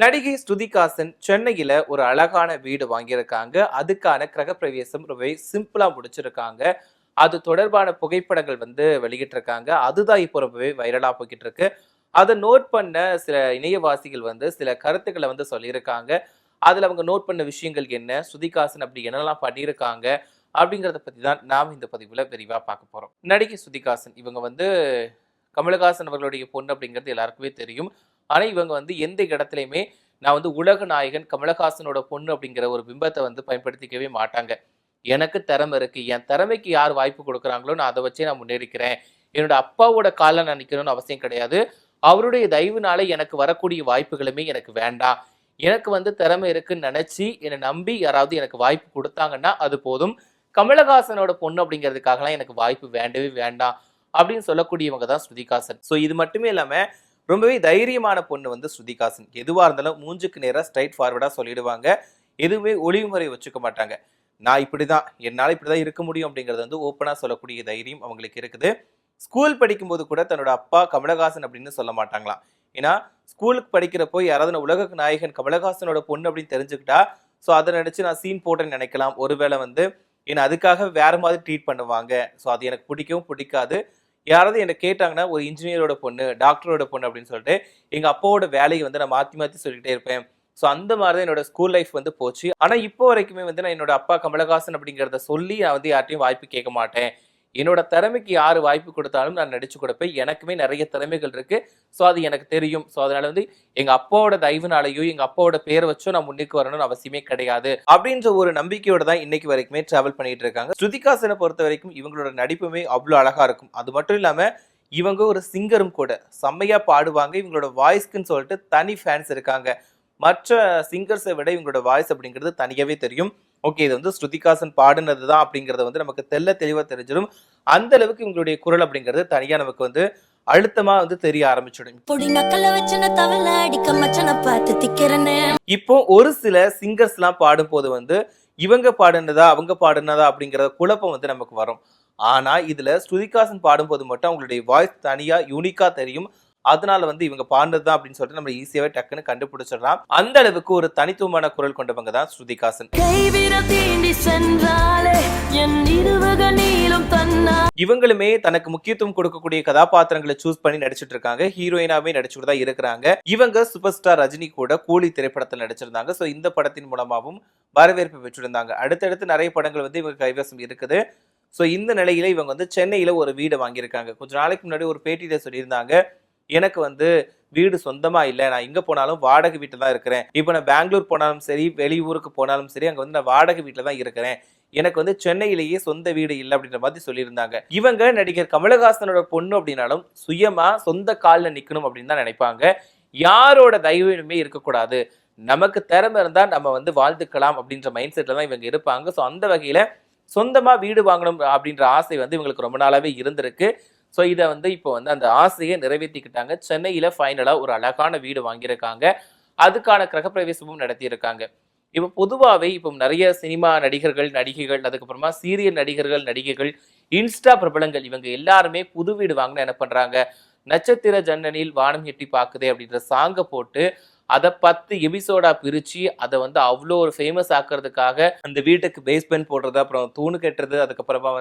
நடிகை ஸ்ருதிகாசன் சென்னையில ஒரு அழகான வீடு வாங்கியிருக்காங்க. அதுக்கான கிரகப்பிரவேசம் ரொம்பவே சிம்பிளா முடிச்சிருக்காங்க. அது தொடர்பான புகைப்படங்கள் வெளியிட்டிருக்காங்க. அதுதான் இப்போ ரொம்பவே வைரலா போய்க்கிட்டு இருக்கு. அத நோட் பண்ண சில இணையவாசிகள் சில கருத்துக்கள சொல்லியிருக்காங்க. அதுல அவங்க நோட் பண்ண விஷயங்கள் என்ன? ஸ்ருதிகாசன் அப்படி என்னெல்லாம் பண்ணியிருக்காங்க? அப்படிங்கிறத பத்தி தான் நாம இந்த பதிவுல விரிவா பார்க்க போறோம். நடிகை ஸ்ருதிகாசன் இவங்க கமலஹாசன் அவர்களுடைய பொண்ணு அப்படிங்கிறது எல்லாருக்குமே தெரியும். ஆனா இவங்க எந்த இடத்துலயுமே நான் உலக நாயகன் கமலஹாசனோட பொண்ணு அப்படிங்கிற ஒரு பிம்பத்தை பயன்படுத்திக்கவே மாட்டாங்க. எனக்கு திறமை இருக்கு. என் திறமைக்கு யார் வாய்ப்பு குடுக்குறாங்களோ, நான் அத வச்சே நான் முன்னேறிக்கிறேன். என்னோட அப்பாவோட கால்ல நான் நிக்கணும்னு அவசியம் கிடையாது. அவருடைய தயவுனால எனக்கு வரக்கூடிய வாய்ப்புகளுமே எனக்கு வேண்டாம். எனக்கு திறமை இருக்குன்னு நெனச்சு, என்ன நம்பி யாராவது எனக்கு வாய்ப்பு குடுத்தாங்கன்னா, அது போதும். கமலஹாசனோட பொண்ணு அப்படிங்கிறதுக்காகலாம் எனக்கு வாய்ப்பு வேண்டவே வேண்டாம். அப்படின்னு சொல்லக்கூடியவங்க தான் ஸ்ருதிகாசன். ஸோ இது மட்டுமே இல்லாம, ரொம்பவே தைரியமான பொண்ணு ஸ்ருதிகாசன். எதுவா இருந்தாலும் மூஞ்சுக்கு நேரா ஸ்ட்ரெய்ட் ஃபார்வர்டா சொல்லிடுவாங்க. எதுவுமே ஒளிவுமுறை வச்சுக்க மாட்டாங்க. நான் இப்படிதான், என்னால இப்படிதான் இருக்க முடியும் அப்படிங்கிறது ஓப்பனா சொல்லக்கூடிய தைரியம் அவங்களுக்கு இருக்குது. ஸ்கூல் படிக்கும்போது கூட தன்னோட அப்பா கமலஹாசன் அப்படின்னு சொல்ல மாட்டாங்களாம். ஏன்னா ஸ்கூலுக்கு படிக்கிறப்போ யாராவது நான் உலக நாயகன் கமலஹாசனோட பொண்ணு அப்படின்னு தெரிஞ்சுக்கிட்டா, ஸோ அதை நினைச்சு நான் சீன் போட்டேன்னு நினைக்கலாம். ஒருவேளை ஏன்னா அதுக்காக வேற மாதிரி ட்ரீட் பண்ணுவாங்க. ஸோ அது எனக்கு பிடிக்கவும் பிடிக்காது. யாராவது என்ன கேட்டாங்கன்னா, ஒரு இன்ஜினியரோட பொண்ணு, டாக்டரோட பொண்ணு அப்படின்னு சொல்லிட்டு, எங்க அப்பாவோட வேலையை நான் மாத்தி மாத்தி சொல்லிக்கிட்டே இருப்பேன். ஸோ அந்த மாதிரி தான் என்னோட ஸ்கூல் லைஃப் போச்சு. ஆனா இப்போ வரைக்குமே நான் என்னோட அப்பா கமலஹாசன் அப்படிங்கிறத சொல்லி நான் யார்ட்டையும் வாய்ப்பு கேட்க மாட்டேன். என்னோட திறமைக்கு யார் வாய்ப்பு கொடுத்தாலும் நான் நடிச்சு கொடுப்பேன். எனக்குமே நிறைய திறமைகள் இருக்கு. ஸோ அது எனக்கு தெரியும். ஸோ அதனால எங்க அப்பாவோட தயவுனாலையோ, எங்க அப்பாவோட பேரை வச்சோ நான் முன்னுக்கு வரணும்னு அவசியமே கிடையாது. அப்படின்ற ஒரு நம்பிக்கையோட தான் இன்னைக்கு வரைக்குமே டிராவல் பண்ணிட்டு இருக்காங்க. ஸ்ருதிகாசனை பொறுத்த வரைக்கும் இவங்களோட நடிப்புமே அவ்வளோ அழகா இருக்கும். அது மட்டும் இல்லாம இவங்க ஒரு சிங்கரும் கூட. செம்மையா பாடுவாங்க. இவங்களோட வாய்ஸ்க்குன்னு சொல்லிட்டு தனி ஃபேன்ஸ் இருக்காங்க. மற்ற சிங்கர்ஸை விட இவங்களோட வாய்ஸ் அப்படிங்கிறது தனியாவே தெரியும். ஓகே, இது ஸ்ருதிகாசன் பாடுனது தான் அப்படிங்கறது நமக்கு தெளிவா தெரிஞ்சிடும். அந்த அளவுக்கு இவங்களுடைய குரல் அப்படிங்கிறது தனியா நமக்கு அழுத்தமா தெரிய ஆரம்பிச்சிடும். இப்போ ஒரு சில சிங்கர்ஸ் எல்லாம் பாடும் போது இவங்க பாடுனதா அவங்க பாடுனதா அப்படிங்கிற குழப்பம் நமக்கு வரும். ஆனா இதுல ஸ்ருதிகாசன் பாடும்போது மட்டும் அவங்களுடைய வாய்ஸ் தனியா யூனிக்கா தெரியும். அதனால இவங்க பாடுனதுதான் அப்படின்னு சொல்லிட்டு நம்ம ஈஸியாவே டக்குன்னு கண்டுபிடிச்சிடலாம். அந்த அளவுக்கு ஒரு தனித்துவமான குரல் கொண்டவங்க தான் ஸ்ருதிகாசன். இவங்களுமே தனக்கு முக்கியத்துவம் கொடுக்கக்கூடிய கதாபாத்திரங்களை சூஸ் பண்ணி நடிச்சிட்டு இருக்காங்க. ஹீரோயினாவே நடிச்சுட்டு தான் இருக்கிறாங்க. இவங்க சூப்பர் ஸ்டார் ரஜினி கூட கூலி திரைப்படத்தில் நடிச்சிருந்தாங்க. சோ இந்த படத்தின் மூலமாகவும் வரவேற்பு பெற்றிருந்தாங்க. அடுத்தடுத்து நிறைய படங்கள் இவங்க கைவசம் இருக்குது. சோ இந்த நிலையில இவங்க சென்னையில ஒரு வீடு வாங்கியிருக்காங்க. கொஞ்ச நாளைக்கு முன்னாடி ஒரு பேட்டியில சொல்லியிருந்தாங்க, எனக்கு வீடு சொந்தமா இல்ல, நான் எங்க போனாலும் வாடகை வீட்டுல தான் இருக்கிறேன். இப்ப நான் பெங்களூர் போனாலும் சரி, வெளியூருக்கு போனாலும் சரி, அங்க நான் வாடகை வீட்டுல தான் இருக்கிறேன். எனக்கு சென்னையிலேயே சொந்த வீடு இல்லை அப்படின்ற மாதிரி சொல்லியிருந்தாங்க. இவங்க நடிகர் கமலஹாசனோட பொண்ணு அப்படின்னாலும் சுயமா சொந்த கால்ல நிக்கணும் அப்படின்னு தான் நினைப்பாங்க. யாரோட தயவுமே இருக்கக்கூடாது, நமக்கு திறமை இருந்தா நம்ம வாழ்ந்துக்கலாம் அப்படின்ற மைண்ட் செட்ல தான் இவங்க இருப்பாங்க. ஸோ அந்த வகையில சொந்தமா வீடு வாங்கணும் அப்படின்ற ஆசை இவங்களுக்கு ரொம்ப நாளாவே இருந்திருக்கு. ஸோ இதை இப்போ அந்த ஆசையை நிறைவேற்றிக்கிட்டாங்க. சென்னையில ஃபைனலா ஒரு அழகான வீடு வாங்கியிருக்காங்க. அதுக்கான கிரகப்பிரவேசமும் நடத்தியிருக்காங்க. இப்போ பொதுவாகவே இப்போ நிறைய சினிமா நடிகர்கள், நடிகைகள், அதுக்கப்புறமா சீரியல் நடிகர்கள், நடிகைகள், இன்ஸ்டா பிரபலங்கள் இவங்க எல்லாருமே புது வீடு வாங்கினா என்ன பண்றாங்க, நட்சத்திர ஜன்னலில் வானம் எட்டி பாக்குதே அப்படின்ற சாங்க போட்டு அதை 10 எபிசோடா பிரிச்சு அதை அவ்வளோ ஒரு ஃபேமஸ் ஆக்குறதுக்காக அந்த வீட்டுக்கு பேஸ்மெண்ட் போடுறது, அப்புறம் தூணு கட்டுறது, அதுக்கப்புறமா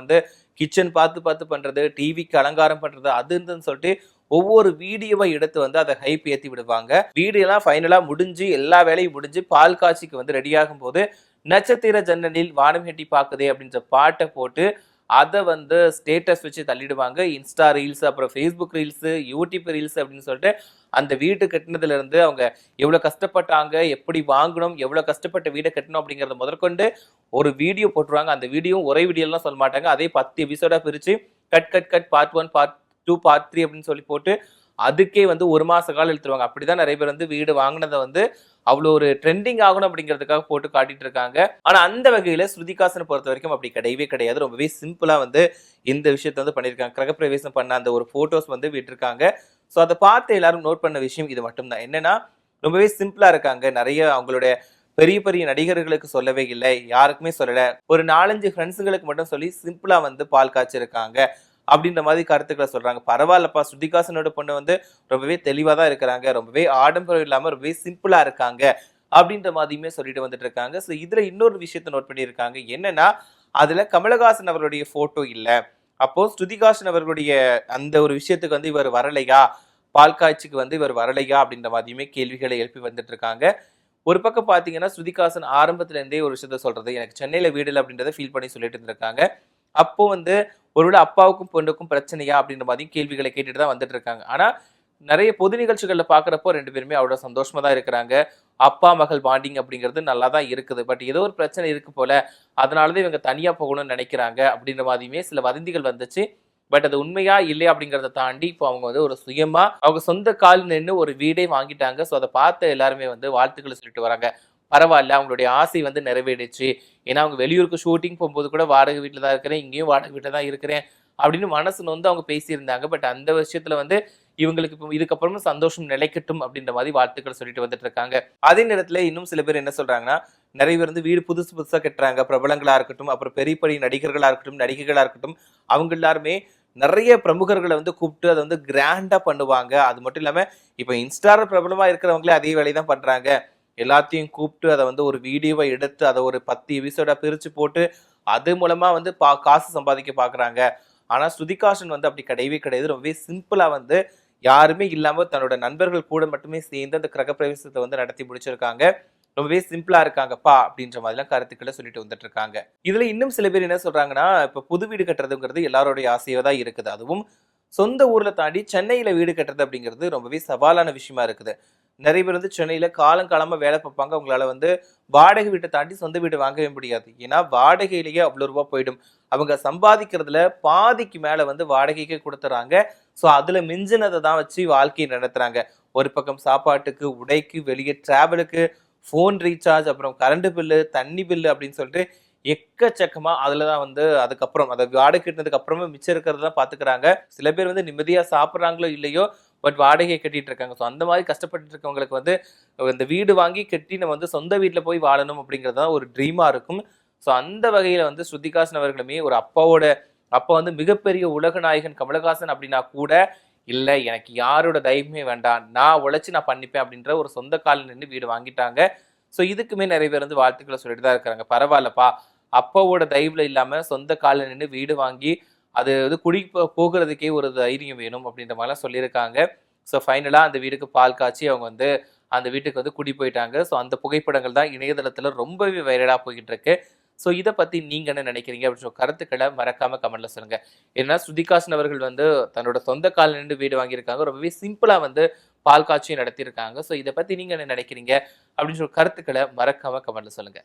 கிச்சன் பார்த்து பண்றது, டிவிக்கு அலங்காரம் பண்றது, அதுன்னு சொல்லிட்டு ஒவ்வொரு வீடியோவை எடுத்து அதை ஹைப் ஏற்றி விடுவாங்க. வீடியோலாம் ஃபைனலா முடிஞ்சு எல்லா வேலையும் முடிஞ்சு பால் காட்சிக்கு ரெடியாகும் போது நட்சத்திர ஜன்னலில் வானம் எட்டி பாக்குதே அப்படின்ற பாட்டை போட்டு அதை ஸ்டேட்டஸ் வச்சு தள்ளிடுவாங்க. இன்ஸ்டா ரீல்ஸ், அப்புறம் ஃபேஸ்புக் ரீல்ஸ், யூடியூப் ரீல்ஸ் அப்படின்னு சொல்லிட்டு அந்த வீடு கட்டினதுல இருந்து அவங்க எவ்வளவு கஷ்டப்பட்டாங்க, எப்படி வாங்கணும், எவ்வளவு கஷ்டப்பட்ட வீடை கட்டணும் அப்படிங்கறத முதற்கொண்டு ஒரு வீடியோ போட்டுருவாங்க. அந்த வீடியோ ஒரே வீடியோலாம் சொல்ல மாட்டாங்க. அதே 10 எபிசோடா பிரிச்சு கட் பார்ட் 1, பார்ட் 2, பார்ட் 3 அப்படின்னு சொல்லி போட்டு அதுக்கே ஒரு மாச காலம் இழுத்துருவாங்க. அப்படிதான் நிறைய பேர் வீடு வாங்கினதை அவ்வளோ ஒரு ட்ரெண்டிங் ஆகணும் அப்படிங்கிறதுக்காக போட்டு காட்டிட்டு இருக்காங்க. ஆனா அந்த வகையில ஸ்ருதிகாசனை பொறுத்த வரைக்கும் அப்படி கிடையவே கிடையாது. ரொம்பவே சிம்பிளா இந்த விஷயத்த பண்ணியிருக்காங்க. கிரகப்பிரவேசம் பண்ண அந்த ஒரு போட்டோஸ் விட்டுருக்காங்க. ஸோ அதை பார்த்து எல்லாரும் நோட் பண்ண விஷயம் இது மட்டும்தான். என்னன்னா ரொம்பவே சிம்பிளா இருக்காங்க. நிறைய அவங்களுடைய பெரிய பெரிய நடிகர்களுக்கு சொல்லவே இல்லை, யாருக்குமே சொல்லல. ஒரு 4-5 ஃப்ரெண்ட்ஸுங்களுக்கு மட்டும் சொல்லி சிம்பிளா பால் காய்ச்சிருக்காங்க. அப்படின்ற மாதிரி கருத்துக்களை சொல்றாங்க. பரவாயில்லப்பா, ஸ்ருதிகாசனோட பொண்ணு வந்து ரொம்பவே தெளிவா தான் இருக்கிறாங்க, ரொம்பவே ஆடம்பரம் இல்லாம ரொம்பவே சிம்பிளா இருக்காங்க அப்படின்ற மாதிரியுமே சொல்லிட்டு வந்துட்டு இருக்காங்க. ஸோ இதுல இன்னொரு விஷயத்த நோட் பண்ணியிருக்காங்க. என்னன்னா, அதுல கமலஹாசன் அவருடைய போட்டோ இல்ல. அப்போ ஸ்ருதிகாசன் அவர்களுடைய அந்த ஒரு விஷயத்துக்கு வந்து இவர் வரலையா, பால் காய்ச்சிக்கு வந்து இவர் வரலையா அப்படின்ற மாதிரியுமே கேள்விகளை எழுப்பி வந்துட்டு இருக்காங்க. ஒரு பக்கம் பாத்தீங்கன்னா, ஸ்ருதிகாசன் ஆரம்பத்துல இருந்தே ஒரு விஷயத்த சொல்றது, எனக்கு சென்னையில வீடு இல்ல அப்படின்றத ஃபீல் பண்ணி சொல்லிட்டு இருந்திருக்காங்க. அப்போ வந்து ஒருவேளை அப்பாவுக்கும் பொண்ணுக்கும் பிரச்சனையா அப்படின்ற மாதிரியும் கேள்விகளை கேட்டுட்டு தான் வந்துட்டு இருக்காங்க. ஆனா நிறைய பொது நிகழ்ச்சிகள்ல பாக்குறப்போ 2 பேருமே அவ்வளவு சந்தோஷமா தான் இருக்கிறாங்க. அப்பா மகள் பாண்டிங் அப்படிங்கிறது நல்லா தான் இருக்குது. பட் ஏதோ ஒரு பிரச்சனை இருக்கு போல. அதனால தான் இவங்க தனியா போகணும்னு நினைக்கிறாங்க அப்படின்ற மாதிரியுமே சில வதந்திகள் வந்துச்சு. பட் அது உண்மையா இல்லையா அப்படிங்கிறத தாண்டி இப்போ அவங்க வந்து ஒரு சுயமா அவங்க சொந்த கால் நின்னு ஒரு வீடே வாங்கிட்டாங்க. ஸோ அதை பார்த்த எல்லாருமே வந்து வாழ்த்துக்களை சொல்லிட்டு வராங்க. பரவாயில்ல, அவங்களுடைய ஆசை வந்து நிறைவேறிடுச்சு. ஏன்னா அவங்க வெளியூருக்கு ஷூட்டிங் போகும்போது கூட வாடகை வீட்டில் தான் இருக்கிறேன், இங்கேயும் வாடகை வீட்டில் தான் இருக்கிறேன் அப்படின்னு மனசு நொந்து அவங்க பேசியிருந்தாங்க. பட் அந்த விஷயத்துல வந்து இவங்களுக்கு இப்போ இதுக்கப்புறமும் சந்தோஷம் நிலைக்கட்டும் அப்படின்ற மாதிரி வாழ்த்துக்கள் சொல்லிட்டு வந்துட்டு இருக்காங்க. அதே நேரத்துல இன்னும் சில பேர் என்ன சொல்றாங்கன்னா, நிறைய பேர் வந்து வீடு புதுசு புதுசா கட்டுறாங்க. பிரபலங்களா இருக்கட்டும், அப்புறம் பெரிய பெரிய நடிகர்களா இருக்கட்டும், நடிகைகளா இருக்கட்டும், அவங்க எல்லாருமே நிறைய பிரமுகர்களை வந்து கூப்பிட்டு அதை வந்து கிராண்டா பண்ணுவாங்க. அது மட்டும் இல்லாம இப்ப இன்ஸ்டால பிரபலமா இருக்கிறவங்களே அதே வேலையை தான் பண்றாங்க. எல்லாத்தையும் கூப்பிட்டு அதை வந்து ஒரு வீடியோவை எடுத்து அதை ஒரு 10 எபிசோடா பிரிச்சு போட்டு அது மூலமா வந்து காசு சம்பாதிக்க பாக்குறாங்க. ஆனா ஸ்ருதிகாசன் வந்து அப்படி கிடையவே கிடையாது. ரொம்பவே சிம்பிளா வந்து யாருமே இல்லாம தன்னோட நண்பர்கள் கூட மட்டுமே சேர்ந்து அந்த கிரகப்பிரவேசத்தை வந்து நடத்தி முடிச்சிருக்காங்க. ரொம்பவே சிம்பிளா இருக்காங்கப்பா அப்படின்ற மாதிரிலாம் கருத்துக்களை சொல்லிட்டு வந்துட்டு இருக்காங்க. இதுல இன்னும் சில பேர் என்ன சொல்றாங்கன்னா, இப்ப புது வீடு கட்டுறதுங்கிறது எல்லாருடைய ஆசையா தான் இருக்குது. அதுவும் சொந்த ஊர்ல தாண்டி சென்னையில வீடு கட்டுறது அப்படிங்கிறது ரொம்பவே சவாலான விஷயமா இருக்குது. நிறைய பேர் வந்து சென்னையில காலங்காலமா வேலை பார்ப்பாங்க. அவங்களால வந்து வாடகை வீட்டை தாண்டி சொந்த வீடு வாங்கவே முடியாது. ஏன்னா வாடகையிலேயே அவ்வளோ ரூபா போயிடும். அவங்க சம்பாதிக்கிறதுல பாதிக்கு மேல வந்து வாடகைக்கே கொடுத்துறாங்க. ஸோ அதுல மிஞ்சினதை தான் வச்சு வாழ்க்கையை நடத்துறாங்க. ஒரு பக்கம் சாப்பாட்டுக்கு, உடைக்கு, வெளியே டிராவலுக்கு, ஃபோன் ரீசார்ஜ், அப்புறம் கரண்ட் பில்லு, தண்ணி பில்லு அப்படின்னு சொல்லிட்டு எக்கச்சக்கமா அதுல தான் வந்து அதுக்கப்புறம் அதை வாடகை கட்டினதுக்கு அப்புறமா மிச்சம் இருக்கிறது தான் பாத்துக்கிறாங்க. சில பேர் வந்து நிம்மதியா சாப்பிட்றாங்களோ இல்லையோ, பட் வாடகை கட்டிட்டு இருக்காங்க. ஸோ அந்த மாதிரி கஷ்டப்பட்டு இருக்கவங்களுக்கு வந்து இந்த வீடு வாங்கி கட்டி நம்ம வந்து சொந்த வீட்டில் போய் வாழணும் அப்படிங்கிறது தான் ஒரு ட்ரீமா இருக்கும். ஸோ அந்த வகையில வந்து ஸ்ருதிகாசன் அவர்களுமே ஒரு அப்பா வந்து மிகப்பெரிய உலக நாயகன் கமலஹாசன் அப்படின்னா கூட, இல்ல எனக்கு யாரோட தயவுமே வேண்டாம், நான் உழைச்சு நான் பண்ணிப்பேன் அப்படின்ற ஒரு சொந்த காலில் நின்று வீடு வாங்கிட்டாங்க. ஸோ இதுக்குமே நிறைய பேர் வந்து வாழ்த்துக்களை சொல்லிட்டு தான் இருக்கிறாங்க. பரவாயில்லப்பா, அப்பாவோட தயவுல இல்லாம சொந்த காலில் நின்று வீடு வாங்கி அது வந்து போகிறதுக்கே ஒரு தைரியம் வேணும் அப்படின்ற மாதிரிலாம் சொல்லியிருக்காங்க. ஸோ ஃபைனலாக அந்த வீட்டுக்கு பால் காய்ச்சி அவங்க வந்து அந்த வீட்டுக்கு வந்து குடி போயிட்டாங்க. ஸோ அந்த புகைப்படங்கள் தான் இணையதளத்தில் ரொம்பவே வைரலாக போய்கிட்டு இருக்கு. ஸோ இதை பற்றி நீங்கள் என்ன நினைக்கிறீங்க அப்படின்னு கருத்துக்களை மறக்காம கமெண்ட்ல சொல்லுங்க. ஏன்னா ஸ்ருதிகாசன் அவர்கள் வந்து தன்னோட சொந்த காலில் நின்று வீடு வாங்கியிருக்காங்க. ரொம்பவே சிம்பிளாக வந்து பால் காட்சியும் நடத்தியிருக்காங்க. ஸோ இதை பற்றி நீங்கள் என்ன நினைக்கிறீங்க அப்படின்னு கருத்துக்களை மறக்காம கமெண்ட்ல சொல்லுங்க.